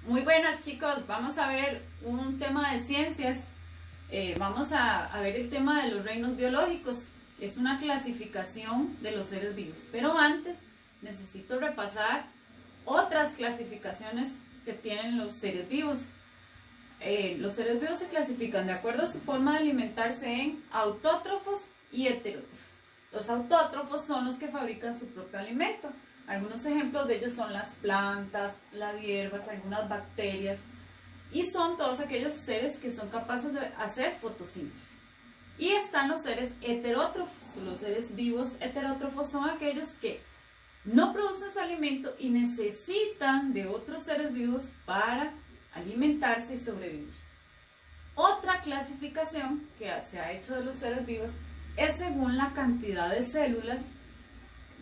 Muy buenas, chicos, vamos a ver un tema de ciencias. Vamos a ver el tema de los reinos biológicos. Es una clasificación de los seres vivos, pero antes necesito repasar otras clasificaciones que tienen los seres vivos. Los seres vivos se clasifican de acuerdo a su forma de alimentarse en autótrofos y heterótrofos. Los autótrofos son los que fabrican su propio alimento. Algunos ejemplos de ellos son las plantas, las hierbas, algunas bacterias, y son todos aquellos seres que son capaces de hacer fotosíntesis. Y están los seres heterótrofos. Los seres vivos heterótrofos son aquellos que no producen su alimento y necesitan de otros seres vivos para alimentarse y sobrevivir. Otra clasificación que se ha hecho de los seres vivos es según la cantidad de células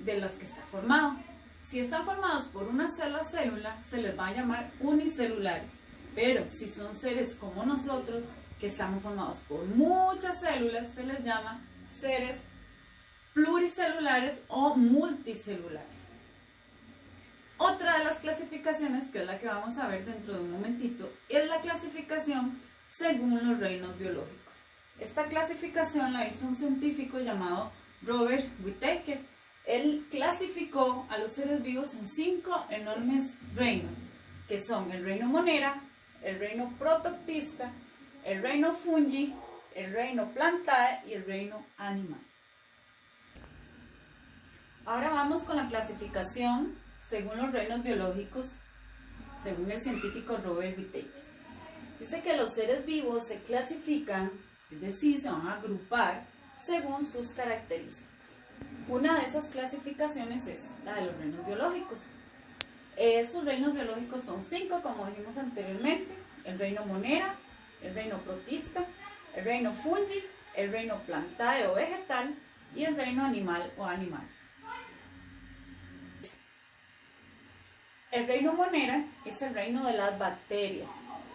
de las que está formado. Si están formados por una sola célula, se les va a llamar unicelulares. Pero si son seres como nosotros, que estamos formados por muchas células, se les llama seres pluricelulares o multicelulares. Otra de las clasificaciones, que es la que vamos a ver dentro de un momentito, es la clasificación según los reinos biológicos. Esta clasificación la hizo un científico llamado Robert Whittaker. Él clasificó a los seres vivos en 5 enormes reinos, que son el reino Monera, el reino Protoctista, el reino Fungi, el reino Plantae y el reino Animal. Ahora vamos con la clasificación según los reinos biológicos, según el científico Robert Whittaker. Dice que los seres vivos se clasifican, es decir, se van a agrupar según sus características. Una de esas clasificaciones es la de los reinos biológicos. Esos reinos biológicos son 5, como dijimos anteriormente: el reino Monera, el reino Protista, el reino Fungi, el reino Plantae o vegetal y el reino Animal o animal. El reino Monera es el reino de las bacterias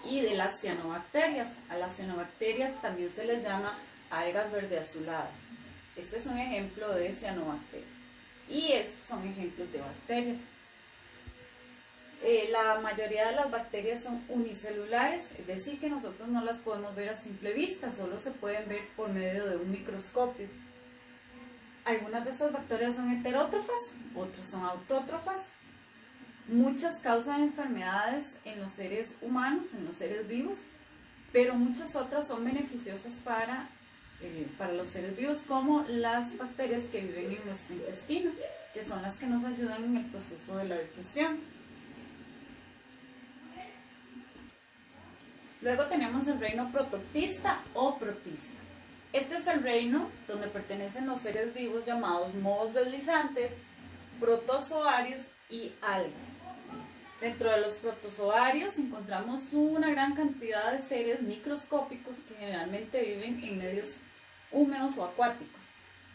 y de las cianobacterias. A las cianobacterias también se les llama algas verde azuladas. Este es un ejemplo de cianobacteria. Y estos son ejemplos de bacterias. La mayoría de las bacterias son unicelulares, es decir, que nosotros no las podemos ver a simple vista, solo se pueden ver por medio de un microscopio. Algunas de estas bacterias son heterótrofas, otras son autótrofas. Muchas causan enfermedades en los seres humanos, en los seres vivos, pero muchas otras son beneficiosas para los seres vivos, como las bacterias que viven en nuestro intestino, que son las que nos ayudan en el proceso de la digestión. Luego tenemos el reino protoctista o protista. Este es el reino donde pertenecen los seres vivos llamados mohos deslizantes, protozoarios y algas. Dentro de los protozoarios encontramos una gran cantidad de seres microscópicos que generalmente viven en medios húmedos o acuáticos.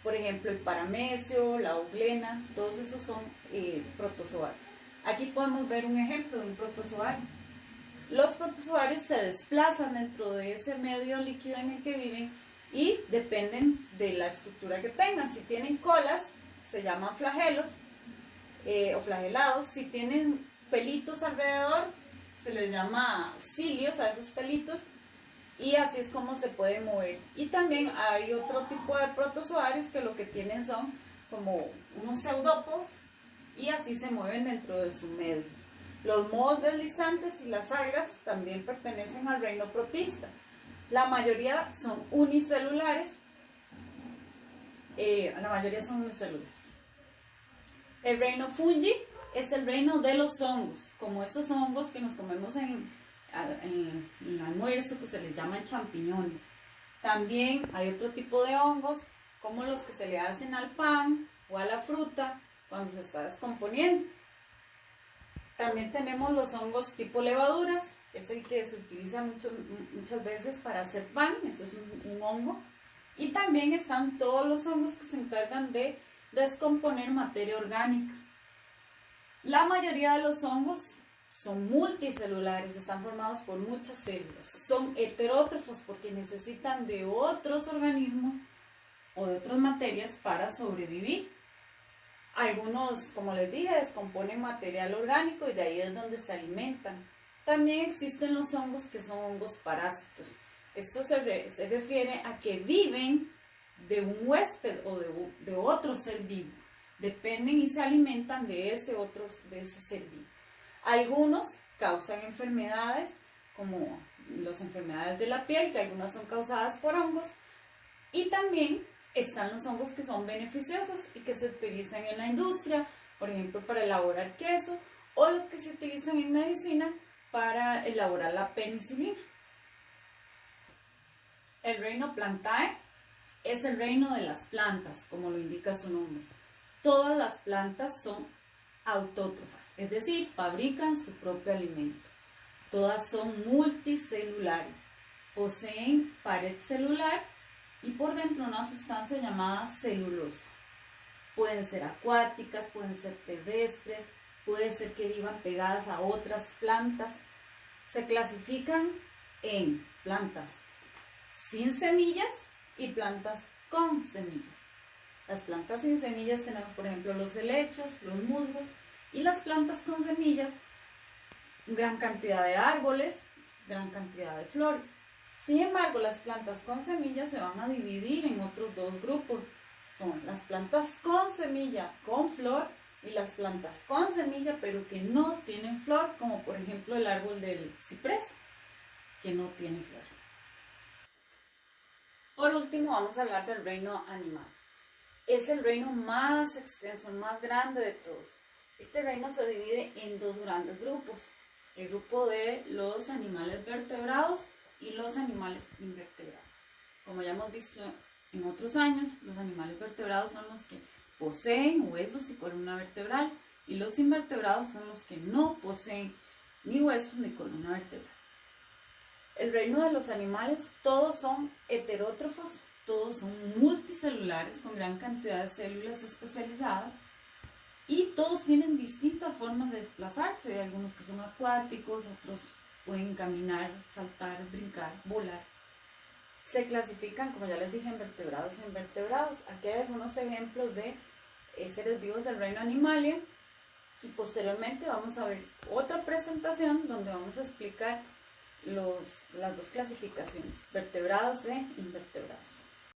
Por ejemplo, el paramecio, la euglena, todos esos son protozoarios. Aquí podemos ver un ejemplo de un protozoario. Los protozoarios se desplazan dentro de ese medio líquido en el que viven y dependen de la estructura que tengan. Si tienen colas, se llaman flagelos o flagelados. Si tienen pelitos alrededor, se les llama cilios a esos pelitos, y así es como se puede mover. Y también hay otro tipo de protozoarios que lo que tienen son como unos pseudópodos y así se mueven dentro de su medio. Los mohos deslizantes y las algas también pertenecen al reino protista. La mayoría son unicelulares. El reino fungi es el reino de los hongos, como esos hongos que nos comemos en el almuerzo, que se les llaman champiñones. También hay otro tipo de hongos, como los que se le hacen al pan o a la fruta cuando se está descomponiendo. También tenemos los hongos tipo levaduras, que es el que se utiliza muchas veces para hacer pan. Eso es un hongo. Y también están todos los hongos que se encargan de descomponer materia orgánica. La mayoría de los hongos son multicelulares, están formados por muchas células. Son heterótrofos porque necesitan de otros organismos o de otras materias para sobrevivir. Algunos, como les dije, descomponen material orgánico y de ahí es donde se alimentan. También existen los hongos que son hongos parásitos. Esto se refiere a que viven de un huésped o de otro ser vivo. Dependen y se alimentan de ese ser vivo. Algunos causan enfermedades como las enfermedades de la piel, que algunas son causadas por hongos, y también están los hongos que son beneficiosos y que se utilizan en la industria, por ejemplo, para elaborar queso, o los que se utilizan en medicina para elaborar la penicilina. El reino Plantae es el reino de las plantas, como lo indica su nombre. Todas las plantas son autótrofas, es decir, fabrican su propio alimento. Todas son multicelulares, poseen pared celular y por dentro una sustancia llamada celulosa. Pueden ser acuáticas, pueden ser terrestres, puede ser que vivan pegadas a otras plantas. Se clasifican en plantas sin semillas y plantas con semillas. Las plantas sin semillas tenemos, por ejemplo, los helechos, los musgos, y las plantas con semillas, gran cantidad de árboles, gran cantidad de flores. Sin embargo, las plantas con semillas se van a dividir en otros dos grupos. Son las plantas con semilla con flor y las plantas con semilla pero que no tienen flor, como por ejemplo el árbol del ciprés, que no tiene flor. Por último, vamos a hablar del reino animal. Es el reino más extenso, el más grande de todos. Este reino se divide en dos grandes grupos: el grupo de los animales vertebrados y los animales invertebrados. Como ya hemos visto en otros años, los animales vertebrados son los que poseen huesos y columna vertebral, y los invertebrados son los que no poseen ni huesos ni columna vertebral. El reino de los animales, todos son heterótrofos, todos son multicelulares con gran cantidad de células especializadas, y todos tienen distintas formas de desplazarse. Hay algunos que son acuáticos, otros pueden caminar, saltar, brincar, volar. Se clasifican, como ya les dije, en vertebrados e invertebrados. Aquí hay algunos ejemplos de seres vivos del reino Animalia, y posteriormente vamos a ver otra presentación donde vamos a explicar las dos clasificaciones, vertebrados e invertebrados.